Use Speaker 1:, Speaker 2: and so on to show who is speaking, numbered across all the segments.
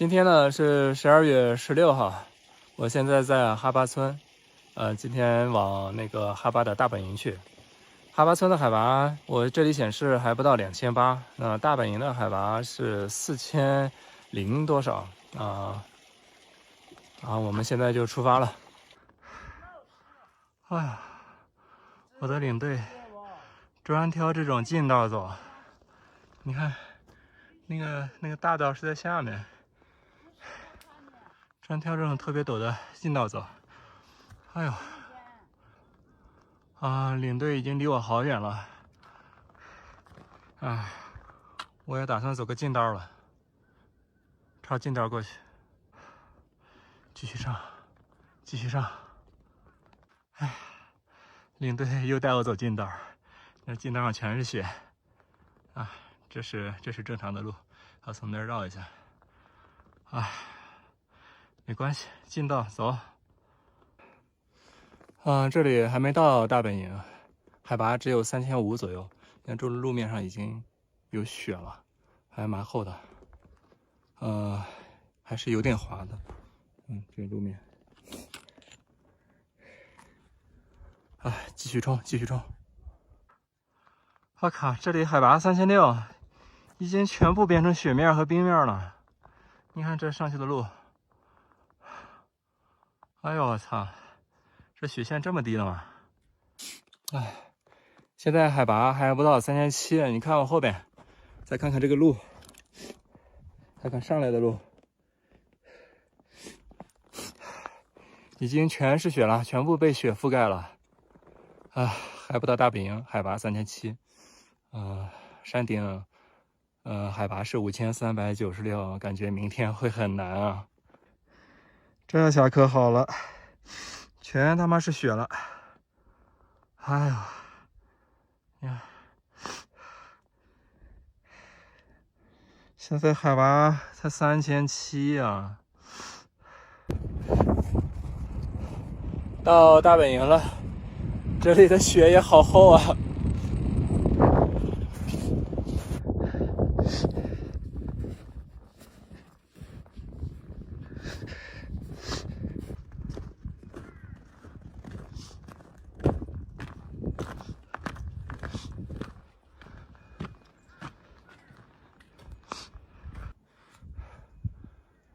Speaker 1: 今天呢是12月16号，我现在在哈巴村，今天往那个哈巴的大本营去。哈巴村的海拔，我这里显示还不到2800，那大本营的海拔是4000多少啊？我们现在就出发了。哎呀，我的领队专挑这种近道走，你看，那个大道是在下面。专挑这种特别陡的近道走，哎呦，领队已经离我好远了，我也打算走个近道了，朝近道过去，继续上，继续上，领队又带我走近道，那近道上全是雪，这是正常的路，要从那儿绕一下，没关系，近道走。这里还没到大本营，海拔只有3500左右。你看，这路面上已经有雪了，还蛮厚的，还是有点滑的。这路面，继续冲，继续冲！我靠，这里海拔3600，已经全部变成雪面和冰面了。你看这上去的路，哎呦我操！这雪线这么低了吗？现在海拔还不到3700，你看我后边，再看看这个路，看看上来的路，已经全是雪了，全部被雪覆盖了。还不到大本营，海拔3700，山顶，海拔是5396，感觉明天会很难啊。这下可好了。全他妈是雪了，哎呦呀！现在海拔才3700啊！到大本营了，这里的雪也好厚啊！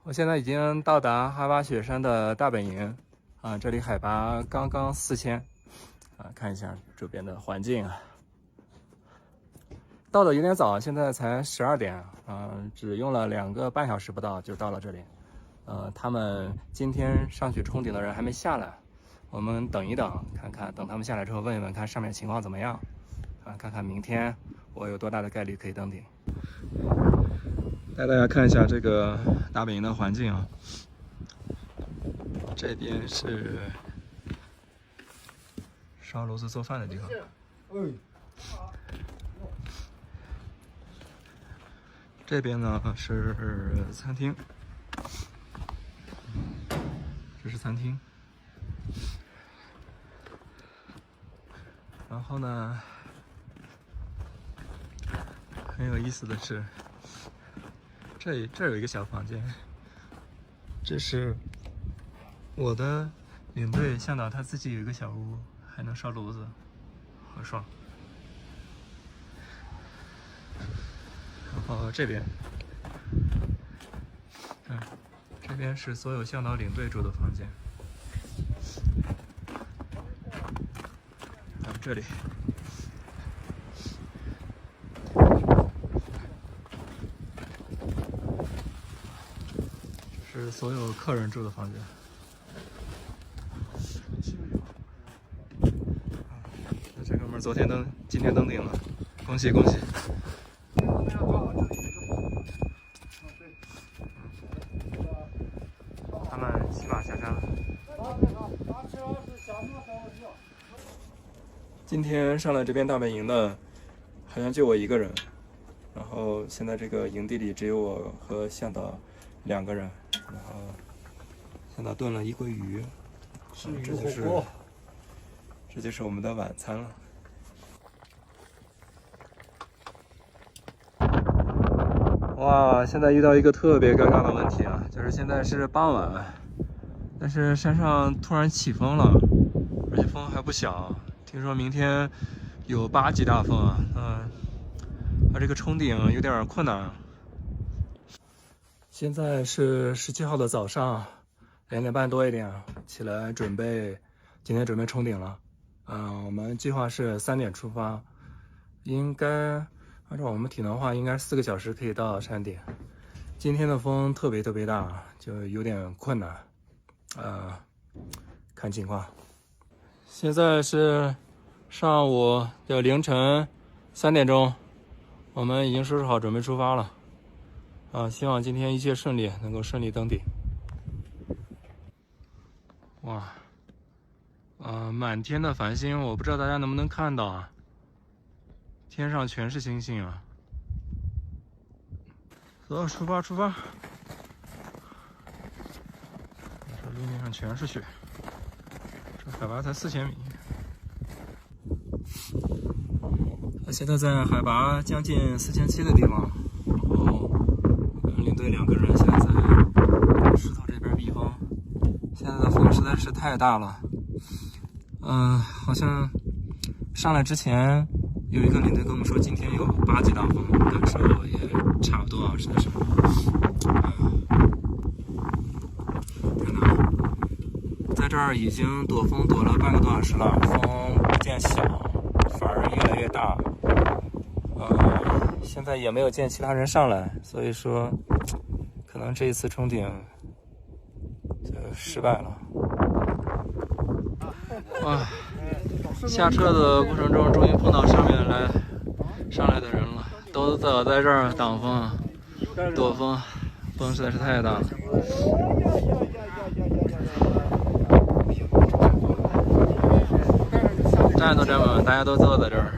Speaker 1: 我现在已经到达哈巴雪山的大本营，这里海拔刚刚4000，看一下周边的环境啊。到的有点早，现在才12点，只用了2个半小时不到就到了这里。他们今天上去冲顶的人还没下来，我们等一等，看看等他们下来之后问一问，看上面情况怎么样，看看明天我有多大的概率可以登顶。带大家看一下这个大本营的环境啊，这边是烧炉子做饭的地方，这边呢是餐厅，这是餐厅，然后呢，很有意思的是，这有一个小房间，这是我的领队向导他自己有一个小屋，还能烧炉子，好爽。然后这边，这边是所有向导领队住的房间。咱们这里。是所有客人住的房间。这哥们儿今天登顶了，恭喜恭喜！他们骑马下山了。今天上了这边大本营的，好像就我一个人。然后现在这个营地里只有我和向导2个人。然后向导炖了1锅鱼，这就是我们的晚餐了。哇，哇，现在遇到一个特别尴尬的问题啊，就是现在是傍晚，但是山上突然起风了，而且风还不小，听说明天有8级大风啊，这个冲顶有点困难。现在是17号的早上2点半多一点，起来今天准备冲顶了。我们计划是3点出发，应该按照我们体能的话，应该4个小时可以到山顶。今天的风特别大，就有点困难，看情况。现在是上午的凌晨3点钟，我们已经收拾好准备出发了。希望今天一切顺利，能够顺利登顶。哇，满天的繁星，我不知道大家能不能看到啊？天上全是星星啊！走，出发！这路面上全是雪，这海拔才4000米。现在在海拔将近4700的地方，然后我跟领队2个人现在在石头这边避风。现在的风实在是太大了，好像上来之前有一个领队跟我们说今天有8级大风，感受也差不多啊，真的是，真的，在这儿已经躲风躲了半个多小时了，风不见小，反而越来越大。现在也没有见其他人上来，所以说可能这一次冲顶就失败了。哇，下车的过程中终于碰到上来的人了，都走在这儿挡风躲风，风实在是太大了。站都站不稳，大家都坐在这儿。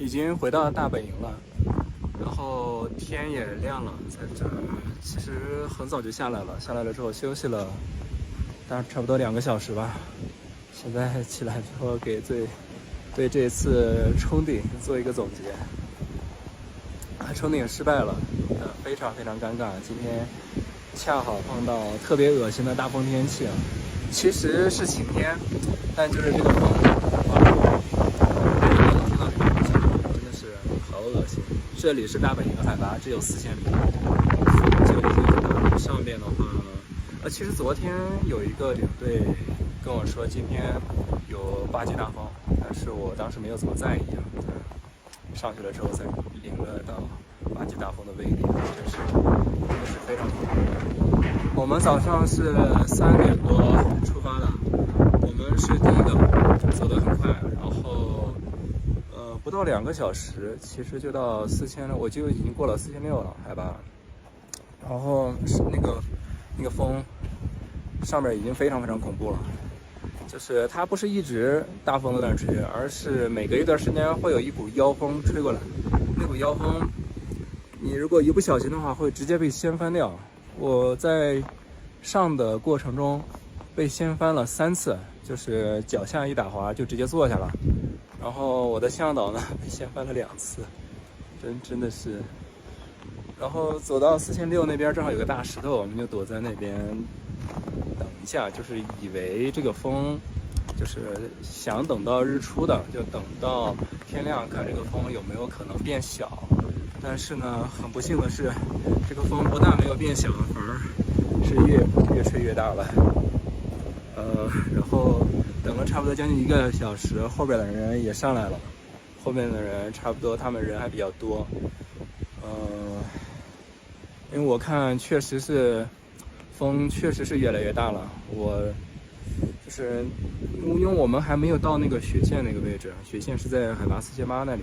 Speaker 1: 已经回到大本营了，然后天也亮了，在这儿其实很早就下来了之后休息了，大概差不多2个小时吧。现在起来之后给对这次冲顶做一个总结。冲顶失败了，非常尴尬。今天恰好碰到特别恶心的大风天气啊，其实是晴天，但就是这个风。恶心！这里是大本营，海拔只有4000米，就已经很大。上边的话，其实昨天有一个领队跟我说今天有8级大风，但是我当时没有怎么在意啊。上去了之后才领略到8级大风的威力，真是非常恐怖。我们早上是3点多出发的，我们是第一个，走得很快，然后。不到2个小时，其实就到4000了，我就已经过了4600了海拔。然后那个风上面已经非常恐怖了，就是它不是一直大风在那吹，而是每隔一段时间会有一股妖风吹过来。那股妖风，你如果一不小心的话，会直接被掀翻掉。我在上的过程中被掀翻了3次，就是脚下一打滑就直接坐下了。然后我的向导呢被掀翻了2次，真的是。然后走到4600那边，正好有个大石头，我们就躲在那边等一下，就是以为这个风就是想等到日出的，就等到天亮看这个风有没有可能变小。但是呢，很不幸的是，这个风不但没有变小，反而是越吹越大了。然后等了差不多将近1个小时，后边的人也上来了，后面的人差不多他们人还比较多，因为我看确实是风确实是越来越大了，就是因为我们还没有到那个雪线那个位置，雪线是在海拔4800那里，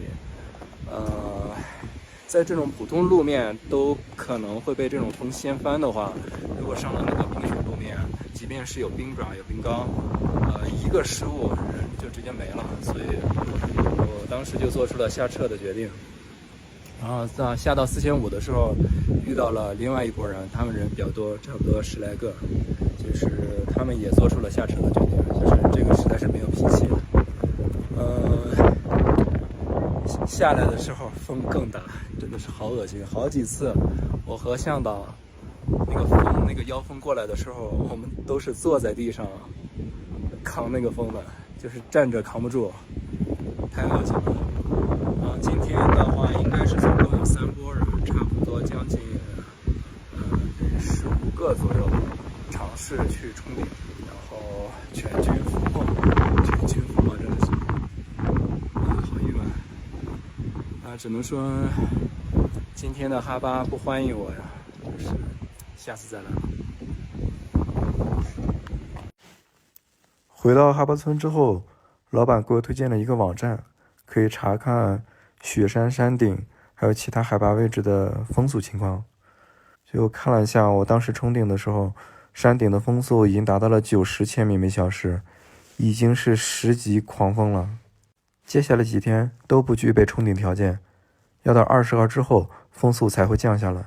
Speaker 1: 在这种普通路面都可能会被这种风掀翻的话，如果上了那个冰雪路面，即便是有冰爪有冰缸，一个失误就直接没了。所以我当时就做出了下撤的决定。然后在下到4500的时候，遇到了另外一拨人，他们人比较多，差不多10来个，就是他们也做出了下撤的决定，就是这个实在是没有脾气了。下来的时候风更大，真的是好恶心。好几次我和向导那个妖风过来的时候，我们都是坐在地上扛那个风的，就是站着扛不住，太恶心了。今天的话应该是总共有3波人，差不多将近15个左右尝试去冲顶，然后全军覆没真的是好郁闷。只能说今天的哈巴不欢迎我呀，就是下次再来了。
Speaker 2: 回到哈巴村之后，老板给我推荐了一个网站，可以查看雪山山顶还有其他海拔位置的风速情况。就看了一下，我当时冲顶的时候，山顶的风速已经达到了90千米每小时，已经是10级狂风了。接下来几天都不具备冲顶条件，要到20号之后风速才会降下来。